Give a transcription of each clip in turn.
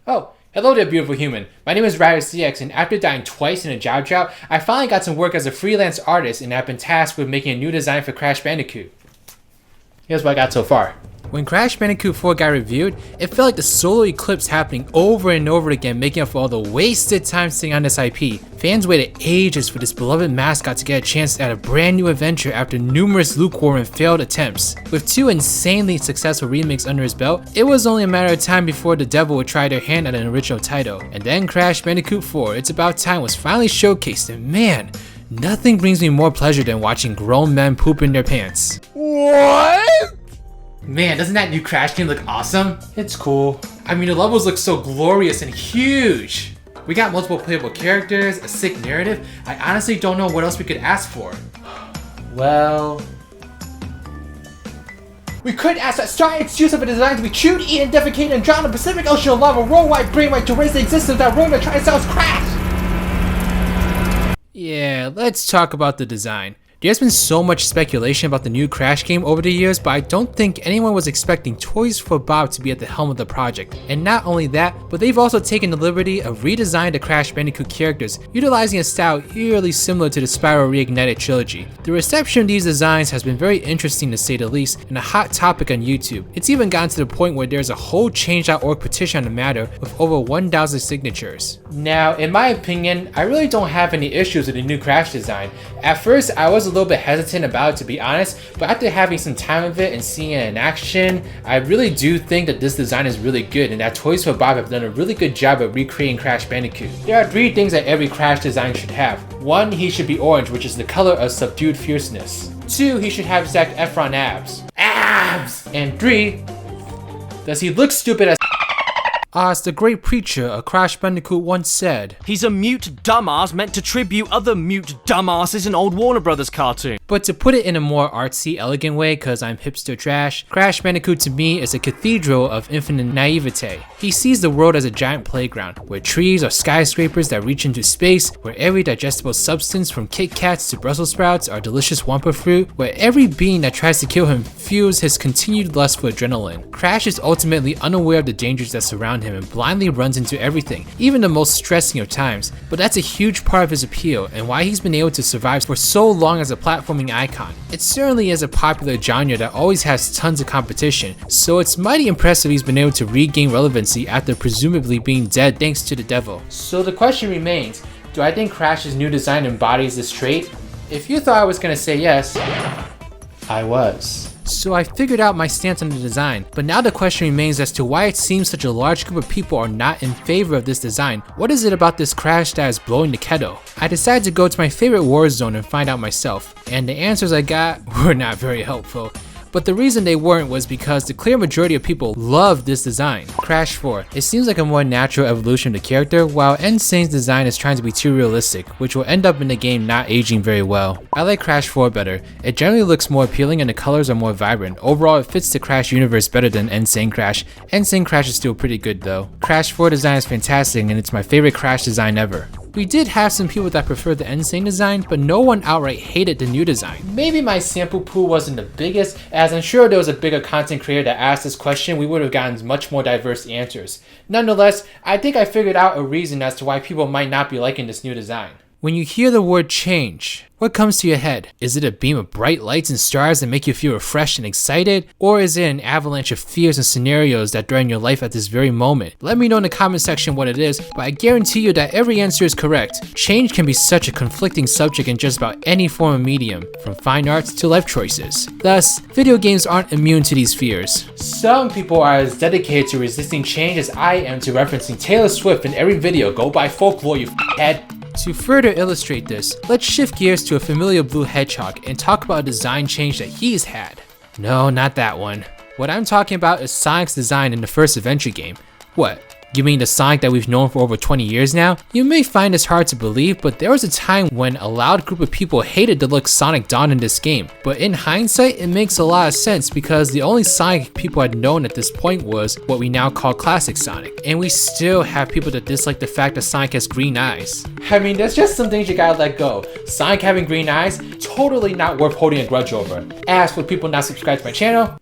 Oh, hello there beautiful human. My name is RidersDX, and after dying twice in a job drought, I finally got some work as a freelance artist and have been tasked with making a new design for Crash Bandicoot. Here's what I got so far. When Crash Bandicoot 4 got reviewed, it felt like the solo eclipse happening over and over again, making up for all the wasted time sitting on this IP. Fans waited ages for this beloved mascot to get a chance to add a brand new adventure after numerous lukewarm and failed attempts. With 2 insanely successful remakes under his belt, it was only a matter of time before the devil would try their hand at an original title. And then Crash Bandicoot 4, It's About Time, was finally showcased, and man, nothing brings me more pleasure than watching grown men poop in their pants. What? Man, doesn't that new Crash game look awesome? It's cool. I mean, the levels look so glorious and huge. We got multiple playable characters, a sick narrative. I honestly don't know what else we could ask for. Well, we could ask that starting excuse of a design to be chewed, eaten, defecated, and drowned in the Pacific Ocean of lava, worldwide brainwave to raise the existence of that ruin that Triceratops Crash! Yeah, let's talk about the design. There's been so much speculation about the new Crash game over the years, but I don't think anyone was expecting Toys for Bob to be at the helm of the project. And not only that, but they've also taken the liberty of redesigning the Crash Bandicoot characters, utilizing a style eerily similar to the Spyro Reignited trilogy. The reception of these designs has been very interesting to say the least, and a hot topic on YouTube. It's even gotten to the point where there's a whole change.org petition on the matter with over 1,000 signatures. Now, in my opinion, I really don't have any issues with the new Crash design. At first, I was a little bit hesitant about it, to be honest, but after having some time with it and seeing it in action, I really do think that this design is really good and that Toys for Bob have done a really good job at recreating Crash Bandicoot. There are 3 things that every Crash design should have. 1, he should be orange, which is the color of subdued fierceness. 2, he should have Zac Efron abs. Abs! And 3, does he look stupid as as the great preacher of Crash Bandicoot once said, "He's a mute dumbass meant to tribute other mute dumbasses in old Warner Brothers cartoon." But to put it in a more artsy, elegant way, cause I'm hipster trash, Crash Bandicoot to me is a cathedral of infinite naivete. He sees the world as a giant playground, where trees are skyscrapers that reach into space, where every digestible substance from Kit Kats to Brussels sprouts are delicious Wumpa fruit, where every being that tries to kill him fuels his continued lust for adrenaline. Crash is ultimately unaware of the dangers that surround him and blindly runs into everything, even the most stressing of times. But that's a huge part of his appeal and why he's been able to survive for so long as a platforming icon. It certainly is a popular genre that always has tons of competition, so it's mighty impressive he's been able to regain relevancy after presumably being dead thanks to the devil. So the question remains, do I think Crash's new design embodies this trait? If you thought I was gonna say yes, I was. So I figured out my stance on the design, but now the question remains as to why it seems such a large group of people are not in favor of this design. What is it about this Crash that is blowing the kettle? I decided to go to my favorite war zone and find out myself, and the answers I got were not very helpful. But the reason they weren't was because the clear majority of people loved this design. Crash 4. It seems like a more natural evolution of the character, while N Sane's design is trying to be too realistic, which will end up in the game not aging very well. I like Crash 4 better. It generally looks more appealing and the colors are more vibrant. Overall, it fits the Crash universe better than N Sane Crash. N Sane Crash is still pretty good though. Crash 4 design is fantastic and it's my favorite Crash design ever. We did have some people that preferred the N Sane design, but no one outright hated the new design. Maybe my sample pool wasn't the biggest, as I'm sure there was a bigger content creator that asked this question, we would have gotten much more diverse answers. Nonetheless, I think I figured out a reason as to why people might not be liking this new design. When you hear the word change, what comes to your head? Is it a beam of bright lights and stars that make you feel refreshed and excited? Or is it an avalanche of fears and scenarios that threaten your life at this very moment? Let me know in the comment section what it is, but I guarantee you that every answer is correct. Change can be such a conflicting subject in just about any form of medium, from fine arts to life choices. Thus, video games aren't immune to these fears. Some people are as dedicated to resisting change as I am to referencing Taylor Swift in every video. Go buy folklore, you head. To further illustrate this, let's shift gears to a familiar blue hedgehog and talk about a design change that he's had. No, not that one. What I'm talking about is Sonic's design in the first adventure game. What? You mean the Sonic that we've known for over 20 years now? You may find this hard to believe, but there was a time when a loud group of people hated the look Sonic donned in this game. But in hindsight, it makes a lot of sense because the only Sonic people had known at this point was what we now call Classic Sonic. And we still have people that dislike the fact that Sonic has green eyes. I mean, there's just some things you gotta let go. Sonic having green eyes, totally not worth holding a grudge over. As for people not subscribed to my channel,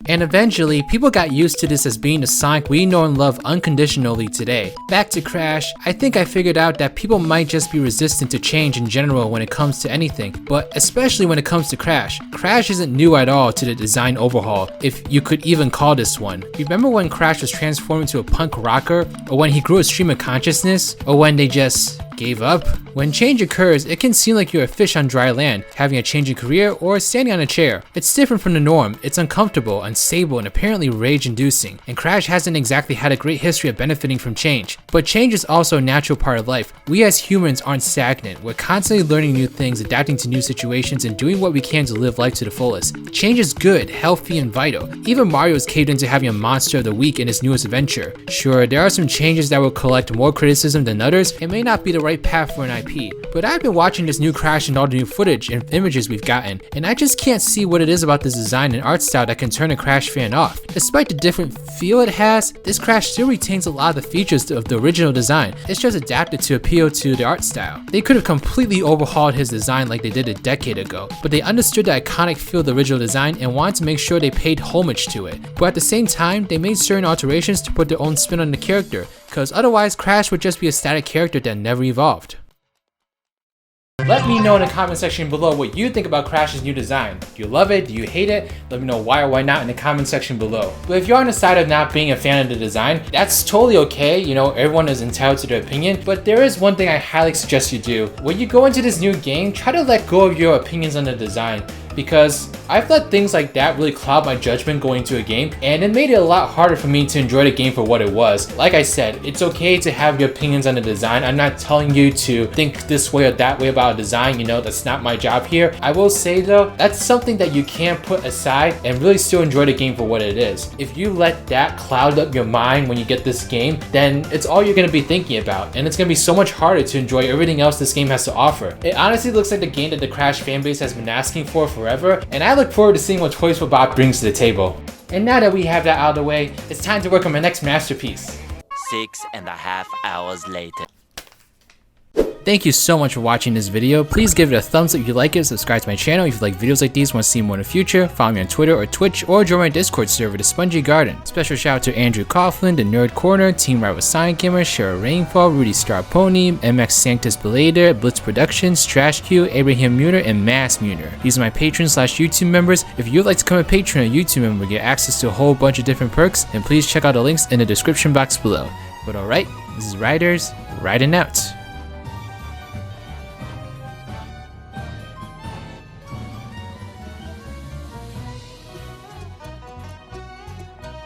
And eventually, people got used to this as being the Sonic we know and love unconditionally today. Back to Crash, I think I figured out that people might just be resistant to change in general when it comes to anything, but especially when it comes to Crash. Crash isn't new at all to the design overhaul, if you could even call this one. Remember when Crash was transformed into a punk rocker, or when he grew a stream of consciousness, or when they just gave up? When change occurs, it can seem like you're a fish on dry land, having a change in career or standing on a chair. It's different from the norm, it's uncomfortable, unstable, and apparently rage-inducing, and Crash hasn't exactly had a great history of benefiting from change. But change is also a natural part of life. We as humans aren't stagnant, we're constantly learning new things, adapting to new situations, and doing what we can to live life to the fullest. Change is good, healthy, and vital. Even Mario's caved into having a monster of the week in his newest adventure. Sure, there are some changes that will collect more criticism than others, and may not be the right path for an IP, but I've been watching this new Crash and all the new footage and images we've gotten, and I just can't see what it is about this design and art style that can turn a Crash fan off. Despite the different feel it has, this Crash still retains a lot of the features of the original design. It's just adapted to appeal to the art style. They could have completely overhauled his design like they did a decade ago, but they understood the iconic feel of the original design and wanted to make sure they paid homage to it. But at the same time, they made certain alterations to put their own spin on the character, because otherwise Crash would just be a static character that never evolved. Let me know in the comment section below what you think about Crash's new design. Do you love it? Do you hate it? Let me know why or why not in the comment section below. But if you're on the side of not being a fan of the design, that's totally okay. You know, everyone is entitled to their opinion. But there is one thing I highly suggest you do. When you go into this new game, try to let go of your opinions on the design, because I've let things like that really cloud my judgment going into a game, and it made it a lot harder for me to enjoy the game for what it was. Like I said, it's okay to have your opinions on the design. I'm not telling you to think this way or that way about a design, you know, that's not my job here. I will say though, that's something that you can put aside and really still enjoy the game for what it is. If you let that cloud up your mind when you get this game, then it's all you're gonna be thinking about, and it's gonna be so much harder to enjoy everything else this game has to offer. It honestly looks like the game that the Crash fanbase has been asking for forever, and I look forward to seeing what Toys for Bob brings to the table. And now that we have that out of the way, it's time to work on my next masterpiece. 6.5 hours later. Thank you so much for watching this video. Please give it a thumbs up if you like it, subscribe to my channel if you like videos like these, want to see more in the future, follow me on Twitter or Twitch, or join my Discord server, The Spongy Garden. Special shout out to Andrew Coughlin, The Nerd Corner, Team Ride with Sonic Gamer, Cheryl Rainfall, Rudy Star Pony, MX Sanctus Belader, Blitz Productions, Trash Q, Abraham Muner, and Mass Muner. These are my patrons / YouTube members. If you'd like to become a patron or YouTube member, get access to a whole bunch of different perks, then please check out the links in the description box below. But alright, this is Riders, riding out.